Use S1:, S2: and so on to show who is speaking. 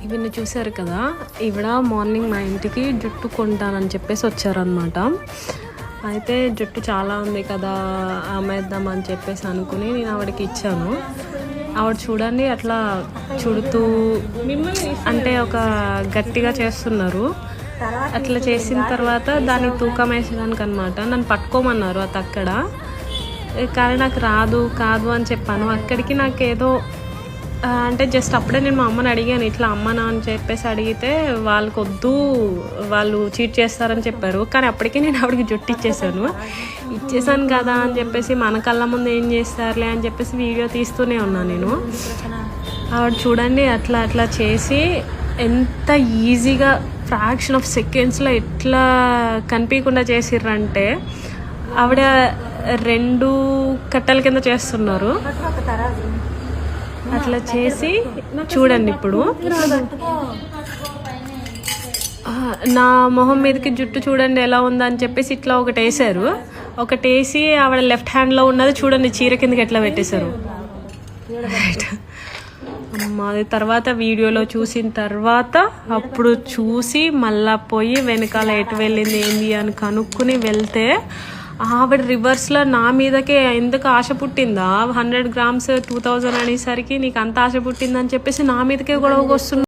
S1: ఇవన్నీ చూసారు కదా, ఈవిడ మార్నింగ్ మా ఇంటికి జుట్టు కొంటానని చెప్పేసి వచ్చారనమాట. అయితే జుట్టు చాలా ఉంది కదా అమ్మేద్దామని చెప్పేసి అనుకుని నేను ఆవిడకి ఇచ్చాను. ఆవిడ చూడండి అట్లా చుడుతూ అంటే ఒక గట్టిగా చేస్తున్నారు. అట్లా చేసిన తర్వాత దాన్ని తూకం వేసేదానికి అనమాట నన్ను పట్టుకోమన్నారు అది అక్కడ. కానీ నాకు కాదు అని చెప్పాను. అక్కడికి నాకు ఏదో అంటే జస్ట్ అప్పుడే నేను మా అమ్మని అడిగాను, ఇట్లా అమ్మనా అని చెప్పేసి అడిగితే వాళ్ళకి వద్దు, వాళ్ళు చీట్ చేస్తారని చెప్పారు. కానీ అప్పటికే నేను ఆవిడకి జుట్టు ఇచ్చేసాను కదా అని చెప్పేసి మన కళ్ళ ముందు ఏం చేస్తారులే అని చెప్పేసి వీడియో తీస్తూనే ఉన్నాను నేను. ఆవిడ చూడండి అట్లా చేసి ఎంత ఈజీగా ఫ్రాక్షన్ ఆఫ్ సెకండ్స్లో ఎట్లా కనిపించకుండా చేసిర్రంటే, ఆవిడ 2 కట్టల కింద చేస్తున్నారు. అట్లా చేసి చూడండి ఇప్పుడు నా మొహం మీదకి జుట్టు చూడండి ఎలా ఉందని చెప్పేసి ఇట్లా ఒకటి వేసి ఆవిడ లెఫ్ట్ హ్యాండ్లో ఉన్నది చూడండి చీర కిందకి ఎట్లా పెట్టేశారు. అది తర్వాత వీడియోలో చూసిన తర్వాత అప్పుడు చూసి మళ్ళా పోయి వెనకాల ఎటు వెళ్ళింది ఏంది అని కనుక్కుని వెళ్తే ఆవిడ రివర్స్లో నా మీదకే ఎందుకు ఆశ పుట్టిందా, 100 grams 2000 అనేసరికి నీకు అంత ఆశ పుట్టిందని చెప్పేసి నా మీదకే గొడవకు వస్తుంది.